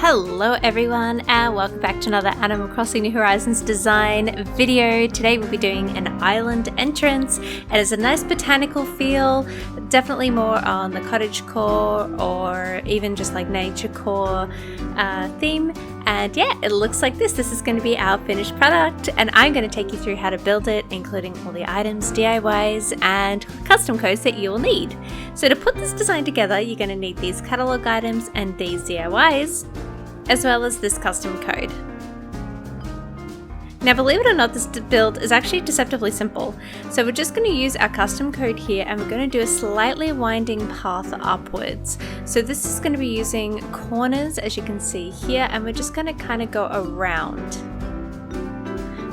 Hello everyone and welcome back to another Animal Crossing New Horizons design video. Today we'll be doing an island entrance. It has a nice botanical feel, definitely more on the cottagecore or even just like naturecore theme. And yeah, it looks like this. This is going to be our finished product and I'm going to take you through how to build it, including all the items, DIYs and custom codes that you will need. So to put this design together, you're going to need these catalog items and these DIYs, as well as this custom code. Now believe it or not, this build is actually deceptively simple. So we're just going to use our custom code here and we're going to do a slightly winding path upwards. So this is going to be using corners, as you can see here, and we're just going to kind of go around.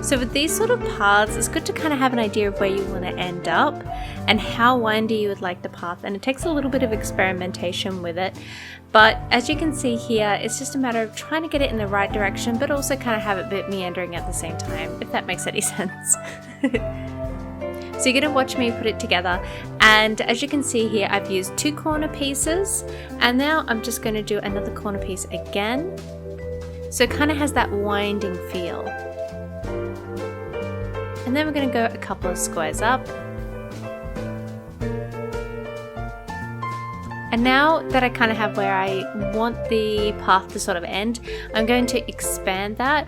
So with these sort of paths, it's good to kind of have an idea of where you want to end up and how windy you would like the path, and it takes a little bit of experimentation with it. But as you can see here, it's just a matter of trying to get it in the right direction, but also kind of have it a bit meandering at the same time, if that makes any sense. So you're going to watch me put it together, and as you can see here, I've used 2 corner pieces, and now I'm just going to do another corner piece again. So it kind of has that winding feel. And then we're going to go a couple of squares up. And now that I kind of have where I want the path to sort of end, I'm going to expand that.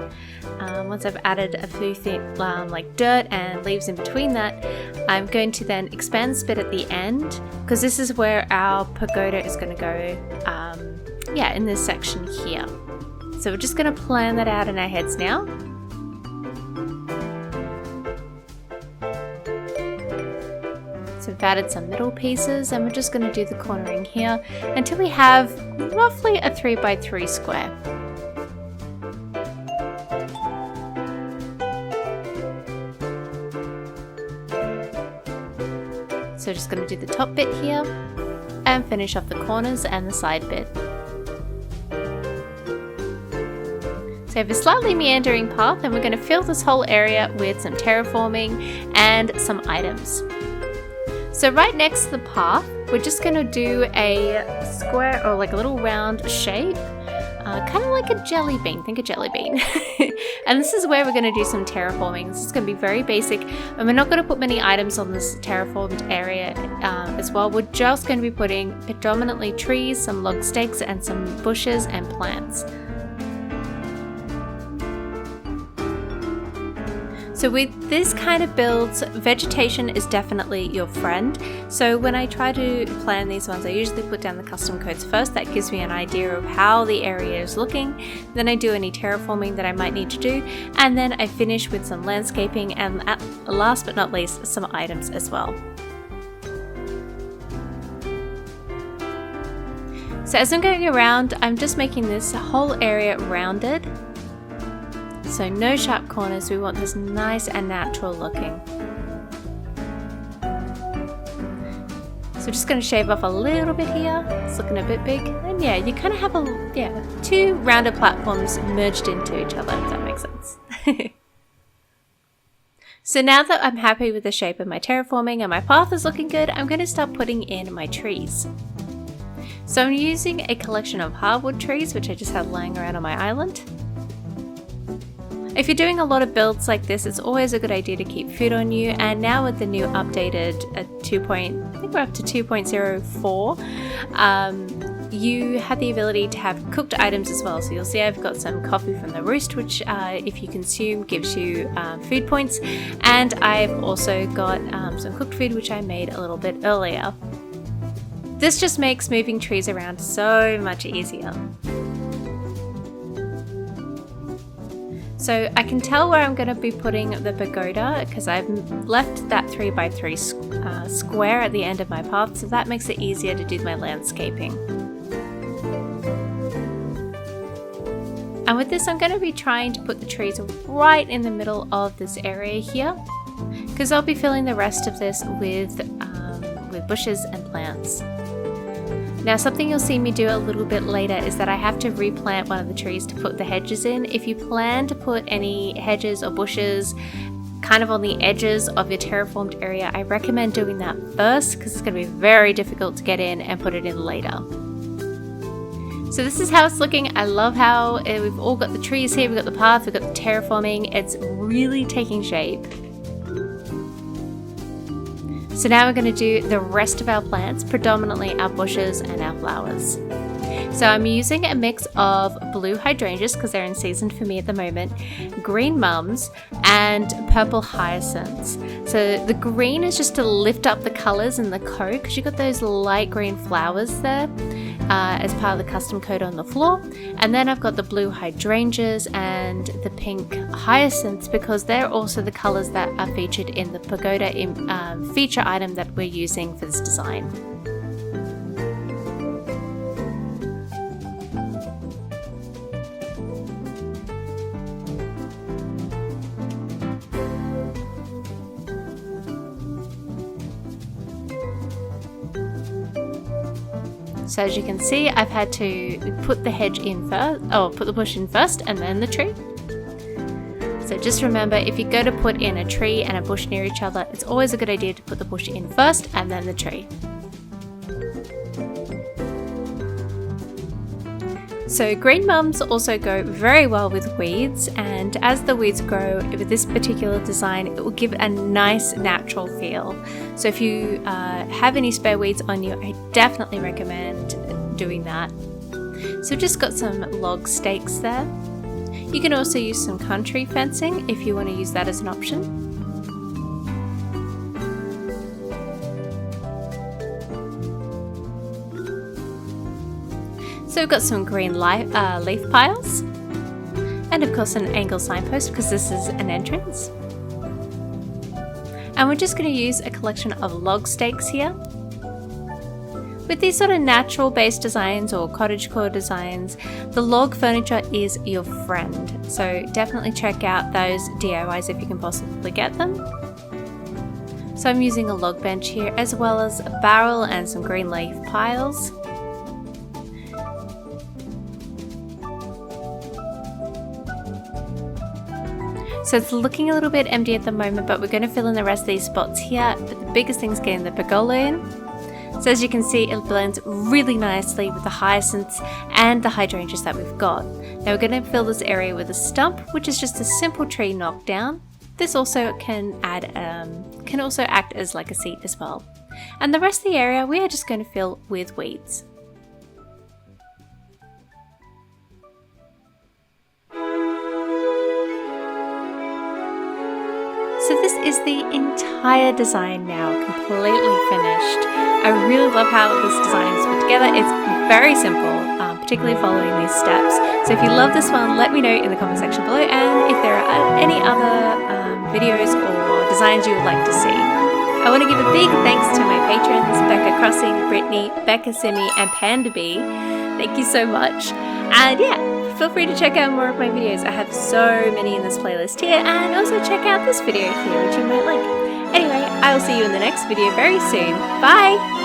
Once I've added a few things like dirt and leaves in between that, I'm going to then expand this bit at the end, because this is where our pagoda is going to go, in this section here. So we're just going to plan that out in our heads now. So we've added some middle pieces and we're just going to do the cornering here until we have roughly a 3x3 square. So just going to do the top bit here and finish off the corners and the side bit. So we have a slightly meandering path and we're going to fill this whole area with some terraforming and some items. So right next to the path, we're just going to do a square or like a little round shape, kind of like a jelly bean. Think a jelly bean. And this is where we're going to do some terraforming. This is going to be very basic, and we're not going to put many items on this terraformed area as well. We're just going to be putting predominantly trees, some log stakes, and some bushes and plants. So with this kind of builds, vegetation is definitely your friend. So when I try to plan these ones, I usually put down the custom codes first. That gives me an idea of how the area is looking. Then I do any terraforming that I might need to do. And then I finish with some landscaping and last but not least, some items as well. So as I'm going around, I'm just making this whole area rounded. So no sharp corners, we want this nice and natural looking. So just going to shave off a little bit here, it's looking a bit big. And yeah, you kind of have 2 rounded platforms merged into each other, if that makes sense. So now that I'm happy with the shape of my terraforming and my path is looking good, I'm going to start putting in my trees. So I'm using a collection of hardwood trees, which I just had lying around on my island. If you're doing a lot of builds like this, it's always a good idea to keep food on you, and now with the new updated I think we're up to 2.04, you have the ability to have cooked items as well. So you'll see I've got some coffee from the roost, which if you consume gives you food points, and I've also got some cooked food which I made a little bit earlier. This just makes moving trees around so much easier. So I can tell where I'm going to be putting the pagoda because I've left that 3x3 square at the end of my path, so that makes it easier to do my landscaping. And with this, I'm going to be trying to put the trees right in the middle of this area here, because I'll be filling the rest of this with bushes and plants. Now something you'll see me do a little bit later is that I have to replant one of the trees to put the hedges in. If you plan to put any hedges or bushes kind of on the edges of your terraformed area, I recommend doing that first because it's going to be very difficult to get in and put it in later. So this is how it's looking. I love how we've all got the trees here, we've got the path, we've got the terraforming. It's really taking shape. So now we're going to do the rest of our plants, predominantly our bushes and our flowers. So I'm using a mix of blue hydrangeas because they're in season for me at the moment, green mums, and purple hyacinths. So the green is just to lift up the colors in the coat because you've got those light green flowers there as part of the custom coat on the floor. And then I've got the blue hydrangeas and the pink hyacinths because they're also the colors that are featured in the pagoda feature item that we're using for this design. So as you can see, I've had to put the hedge in first, put the bush in first and then the tree. So just remember, if you're going to put in a tree and a bush near each other, it's always a good idea to put the bush in first and then the tree. So green mums also go very well with weeds, and as the weeds grow with this particular design, it will give a nice natural feel. So if you have any spare weeds on you, I definitely recommend doing that. So just got some log stakes there. You can also use some country fencing if you want to use that as an option. So we've got some green leaf piles, and of course an angle signpost because this is an entrance. And we're just going to use a collection of log stakes here. With these sort of natural based designs or cottagecore designs, the log furniture is your friend. So definitely check out those DIYs if you can possibly get them. So I'm using a log bench here as well as a barrel and some green leaf piles. So it's looking a little bit empty at the moment, but we're going to fill in the rest of these spots here. But the biggest thing is getting the pergola in. So as you can see, it blends really nicely with the hyacinths and the hydrangeas that we've got. Now we're going to fill this area with a stump, which is just a simple tree knockdown. This also can also act as like a seat as well. And the rest of the area we are just going to fill with weeds. So this is the entire design now, completely finished. I really love how this design is put together. It's very simple, particularly following these steps. So if you love this one, let me know in the comment section below, and if there are any other videos or designs you would like to see. I want to give a big thanks to my patrons, Becca Crossing, Brittany, Becca Simi, and Panda Bee. Thank you so much. And yeah, feel free to check out more of my videos. I have so many in this playlist here, and also check out this video here, which you might like. Anyway, I will see you in the next video very soon. Bye!